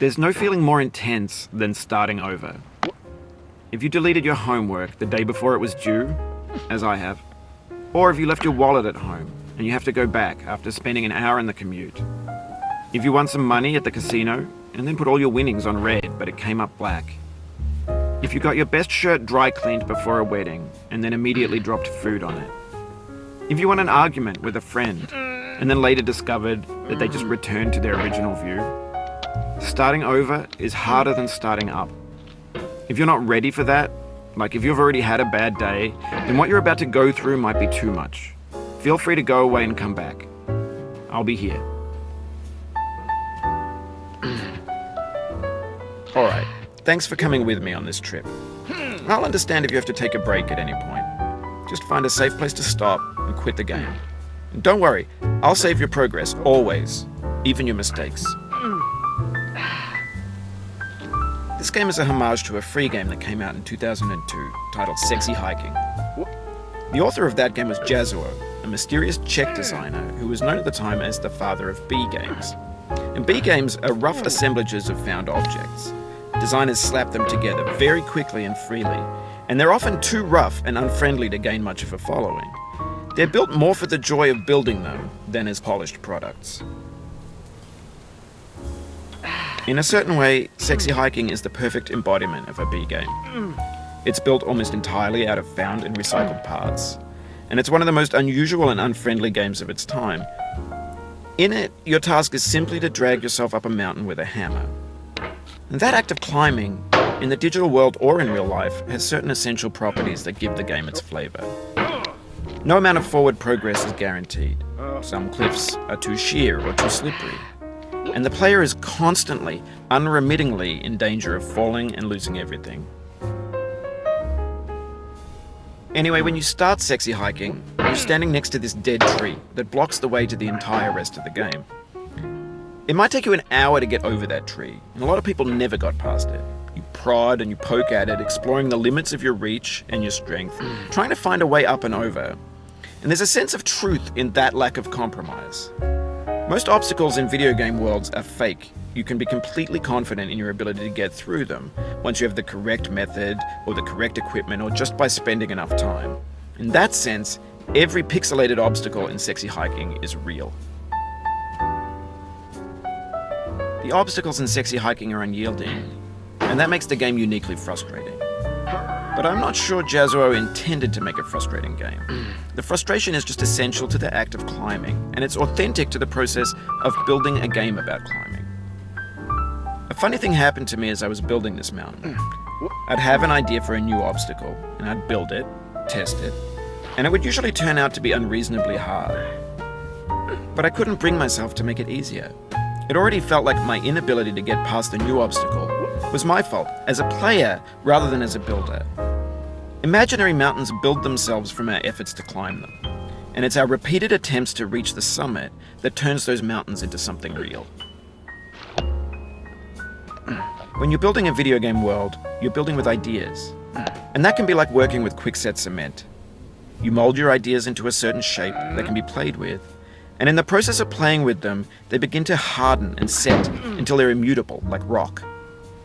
There's no feeling more intense than starting over. If you deleted your homework the day before it was due, as I have, or if you left your wallet at home and you have to go back after spending an hour in the commute. If you won some money at the casino and then put all your winnings on red but it came up black. If you got your best shirt dry cleaned before a wedding and then immediately dropped food on it. If you won an argument with a friend and then later discovered that they just returned to their original view. Starting over is harder than starting up. If you're not ready for that, like if you've already had a bad day, then what you're about to go through might be too much. Feel free to go away and come back. I'll be here. Alright, thanks for coming with me on this trip. I'll understand if you have to take a break at any point. Just find a safe place to stop and quit the game. And don't worry, I'll save your progress, always, even your mistakes. This game is a homage to a free game that came out in 2002, titled Sexy Hiking. The author of that game was Jazzuo, a mysterious Czech designer who was known at the time as the father of B games. And B games are rough assemblages of found objects. Designers slap them together very quickly and freely, and they're often too rough and unfriendly to gain much of a following. They're built more for the joy of building them than as polished products. In a certain way, Sexy Hiking is the perfect embodiment of a B game. It's built almost entirely out of found and recycled parts, and it's one of the most unusual and unfriendly games of its time. In it, your task is simply to drag yourself up a mountain with a hammer. And that act of climbing, in the digital world or in real life, has certain essential properties that give the game its flavor. No amount of forward progress is guaranteed. Some cliffs are too sheer or too slippery. And the player is constantly, unremittingly in danger of falling and losing everything. Anyway, when you start Sexy Hiking, you're standing next to this dead tree that blocks the way to the entire rest of the game. It might take you an hour to get over that tree, and a lot of people never got past it. You prod and you poke at it, exploring the limits of your reach and your strength, trying to find a way up and over. And there's a sense of truth in that lack of compromise. Most obstacles in video game worlds are fake. You can be completely confident in your ability to get through them once you have the correct method or the correct equipment or just by spending enough time. In that sense, every pixelated obstacle in Sexy Hiking is real. The obstacles in Sexy Hiking are unyielding, and that makes the game uniquely frustrating. But I'm not sure Jazzuo intended to make a frustrating game. The frustration is just essential to the act of climbing, and it's authentic to the process of building a game about climbing. A funny thing happened to me as I was building this mountain. I'd have an idea for a new obstacle, and I'd build it, test it, and it would usually turn out to be unreasonably hard. But I couldn't bring myself to make it easier. It already felt like my inability to get past the new obstacle was my fault as a player rather than as a builder. Imaginary mountains build themselves from our efforts to climb them, and it's our repeated attempts to reach the summit that turns those mountains into something real. When you're building a video game world, you're building with ideas, and that can be like working with quickset cement. You mold your ideas into a certain shape that can be played with, and in the process of playing with them, they begin to harden and set until they're immutable, like rock.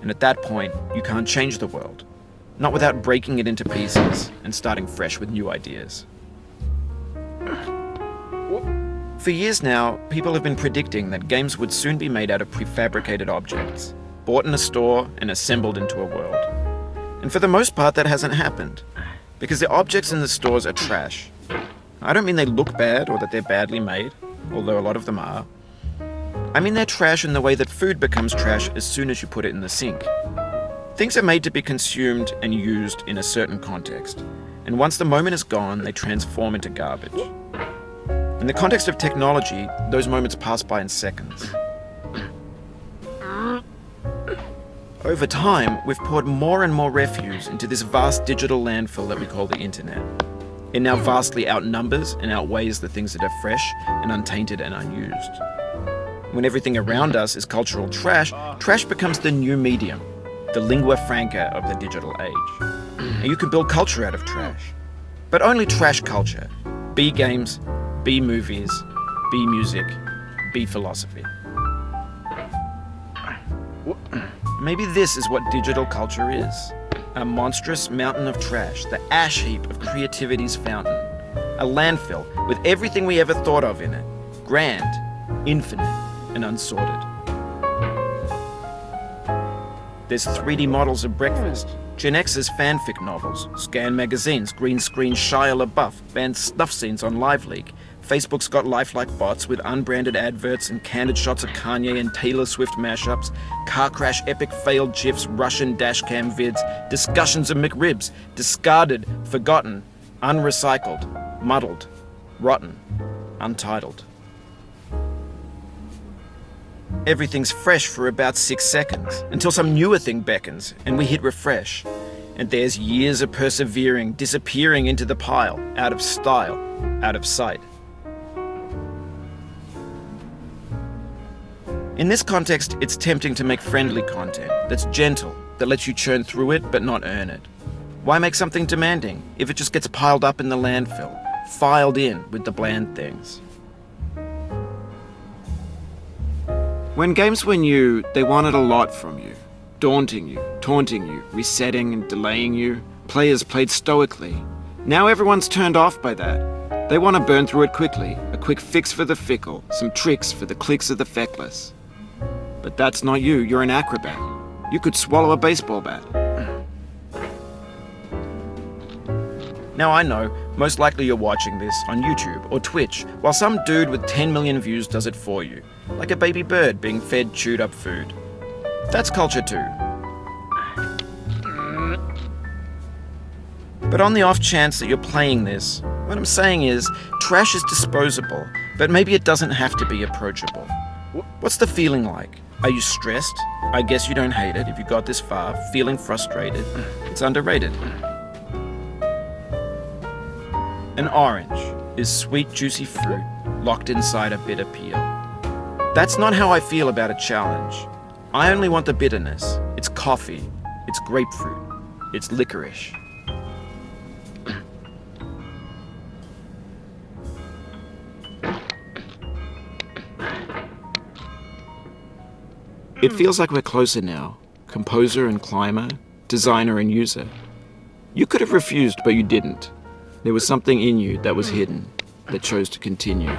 And at that point, you can't change the world, not without breaking it into pieces and starting fresh with new ideas. For years now, people have been predicting that games would soon be made out of prefabricated objects, bought in a store and assembled into a world. And for the most part, that hasn't happened, because the objects in the stores are trash. I don't mean they look bad or that they're badly made, although a lot of them are. I mean they're trash in the way that food becomes trash as soon as you put it in the sink. Things are made to be consumed and used in a certain context, and once the moment is gone, they transform into garbage. In the context of technology, those moments pass by in seconds. Over time, we've poured more and more refuse into this vast digital landfill that we call the internet. It now vastly outnumbers and outweighs the things that are fresh and untainted and unused. When everything around us is cultural trash, trash becomes the new medium, the lingua franca of the digital age. And you can build culture out of trash. But only trash culture. B games, B movies, B music, B philosophy. Maybe this is what digital culture is. A monstrous mountain of trash, the ash heap of creativity's fountain. A landfill with everything we ever thought of in it. Grand, infinite, and unsorted. There's 3D models of breakfast, Gen X's fanfic novels, Scan magazines, green screen Shia LaBeouf, banned snuff scenes on LiveLeak. Facebook's got lifelike bots with unbranded adverts and candid shots of Kanye and Taylor Swift mashups, car crash epic failed GIFs, Russian dashcam vids, discussions of McRibs, discarded, forgotten, unrecycled, muddled, rotten, untitled. Everything's fresh for about 6 seconds, until some newer thing beckons, and we hit refresh. And there's years of persevering, disappearing into the pile, out of style, out of sight. In this context, it's tempting to make friendly content that's gentle, that lets you churn through it but not earn it. Why make something demanding if it just gets piled up in the landfill, filed in with the bland things? When games were new, they wanted a lot from you. Daunting you, taunting you, resetting and delaying you. Players played stoically. Now everyone's turned off by that. They want to burn through it quickly, a quick fix for the fickle, some tricks for the clicks of the feckless. But that's not you, you're an acrobat. You could swallow a baseball bat. Now I know, most likely you're watching this on YouTube or Twitch, while some dude with 10 million views does it for you, like a baby bird being fed chewed up food. That's culture too. But on the off chance that you're playing this, what I'm saying is, trash is disposable, but maybe it doesn't have to be approachable. What's the feeling like? Are you stressed? I guess you don't hate it if you got this far, feeling frustrated. It's underrated. An orange is sweet, juicy fruit locked inside a bitter peel. That's not how I feel about a challenge. I only want the bitterness. It's coffee. It's grapefruit. It's licorice. It feels like we're closer now. Composer and climber, designer and user. You could have refused, but you didn't. There was something in you that was hidden, that chose to continue.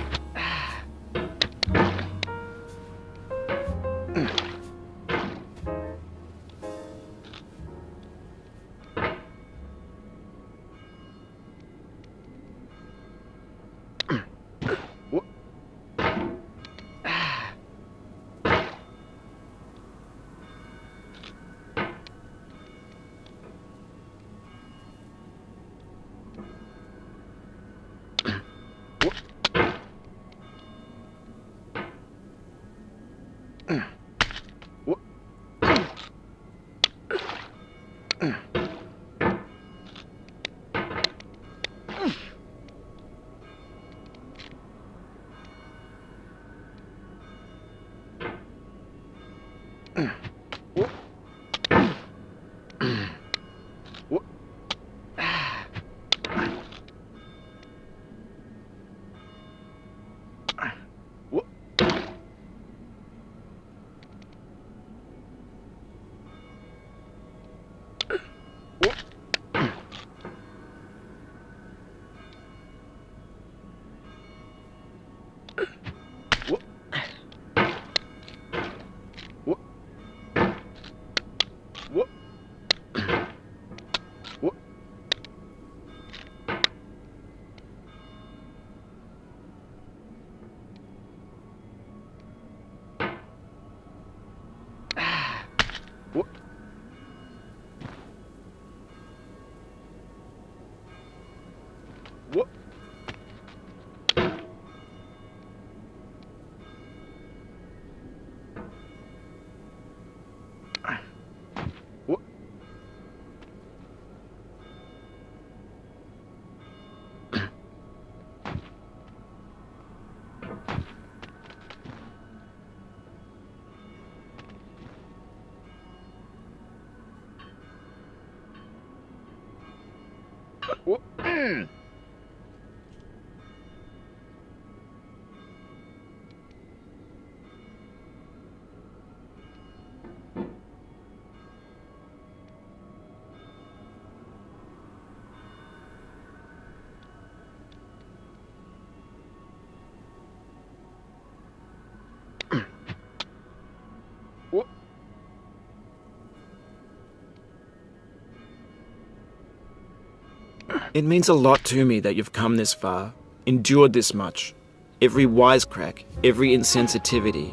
It means a lot to me that you've come this far, endured this much. Every wisecrack, every insensitivity,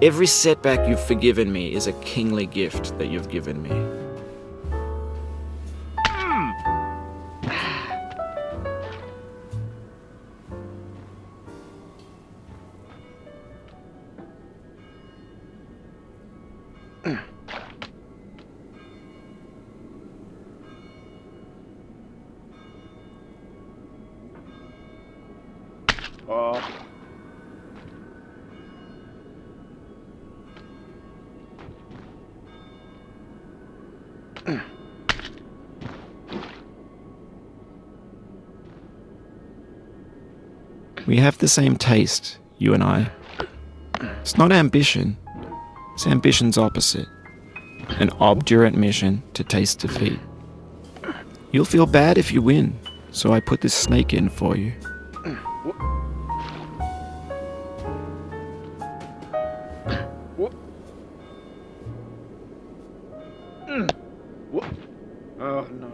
every setback you've forgiven me is a kingly gift that you've given me. We have the same taste, you and I. It's not ambition. It's ambition's opposite. An obdurate mission to taste defeat. You'll feel bad if you win, so I put this snake in for you. Oh no.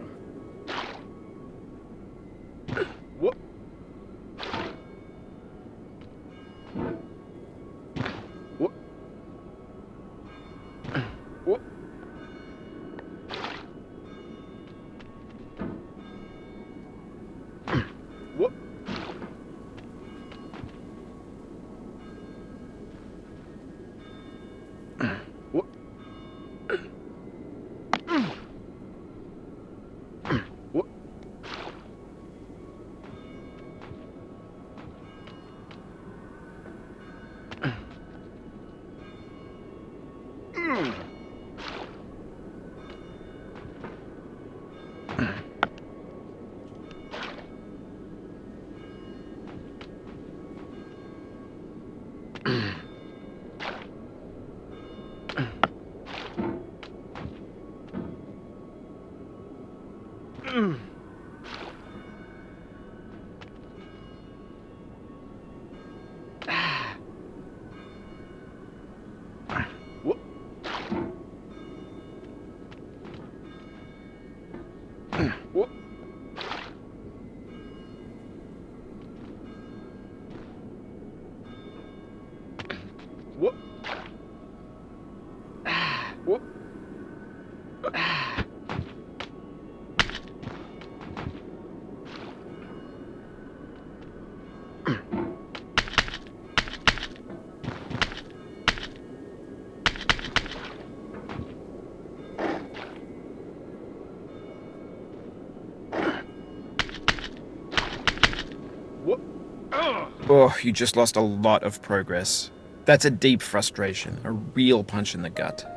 Oh, you just lost a lot of progress. That's a deep frustration, a real punch in the gut.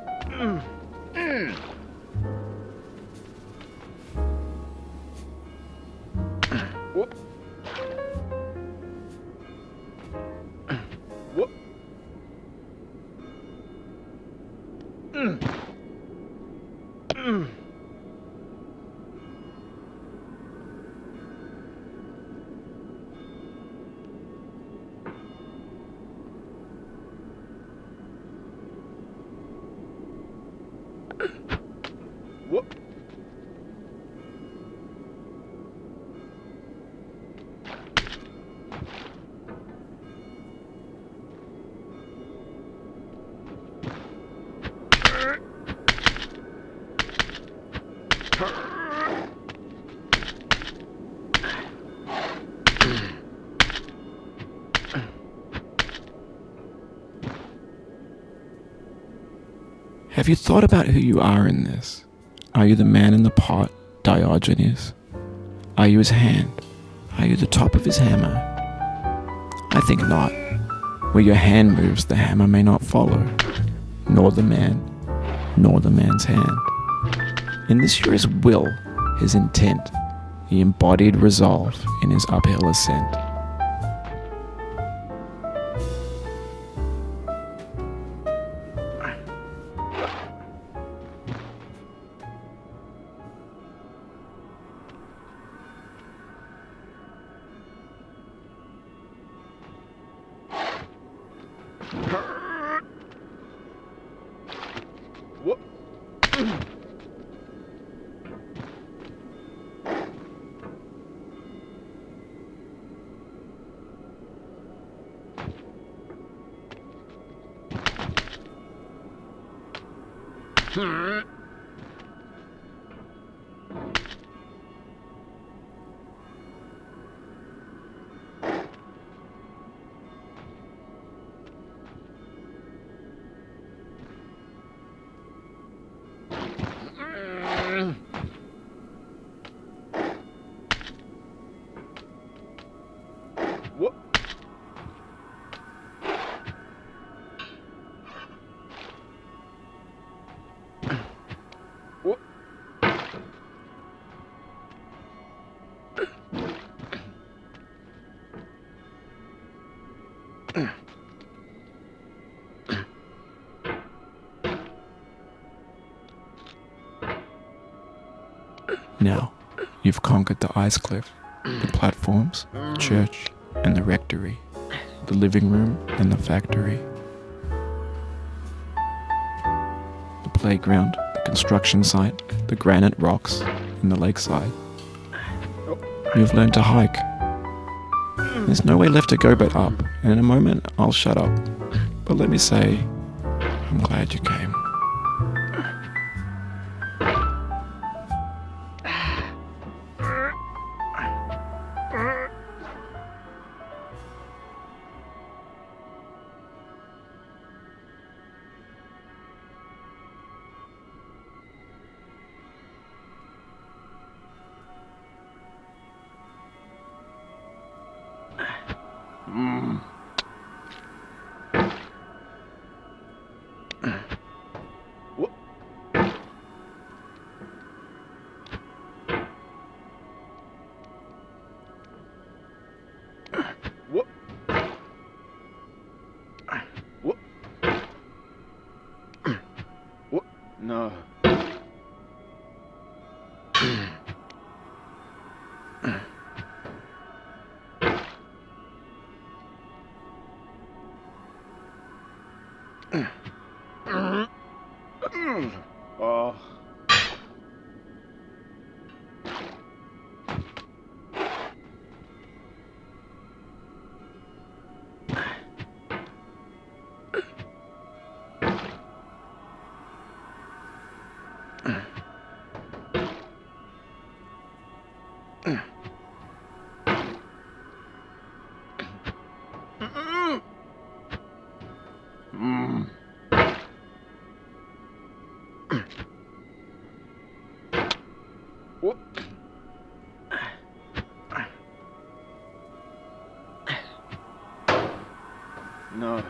Have you thought about who you are in this? Are you the man in the pot, Diogenes? Are you his hand? Are you the top of his hammer? I think not. Where your hand moves, the hammer may not follow, nor the man, nor the man's hand. In this you're his will, his intent, the embodied resolve in his uphill ascent. What? What? Now, you've conquered the ice cliff, the platforms, the church, and the rectory, the living room and the factory, the playground, the construction site, the granite rocks, and the lakeside. You've learned to hike. There's no way left to go but up, and in a moment I'll shut up. But let me say, I'm glad you came. What? What? What? What? No. Oh. What? No.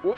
What?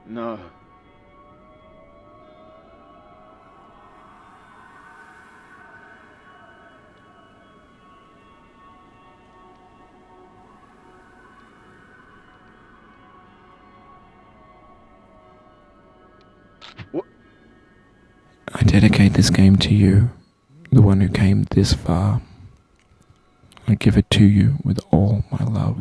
No. What? I dedicate this game to you, the one who came this far. I give it to you with all my love.